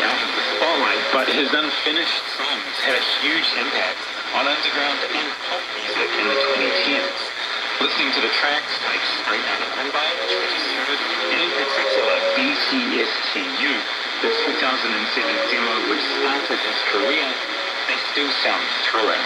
out of the spotlight, but his unfinished songs had a huge impact on underground and pop music in the 2010s. Listening to the tracks like Straight Outta Mumbai, which is heard, and in particular BTSTU, the 2007 demo which started his career, they still sound thrilling.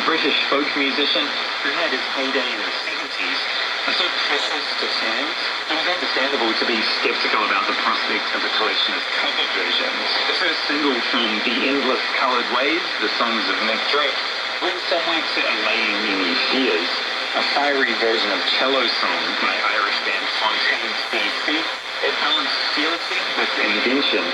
British folk musician who had his heyday in the 70s, and so precious to fans, it was understandable to be sceptical about the prospect of a collection of cover versions. The first single from The Endless Coloured Waves, the songs of Nick Drake, went somewhere to allaying any fears. A fiery version of Cello Song by Irish band Fontaine's DC, it balanced fealty with invention.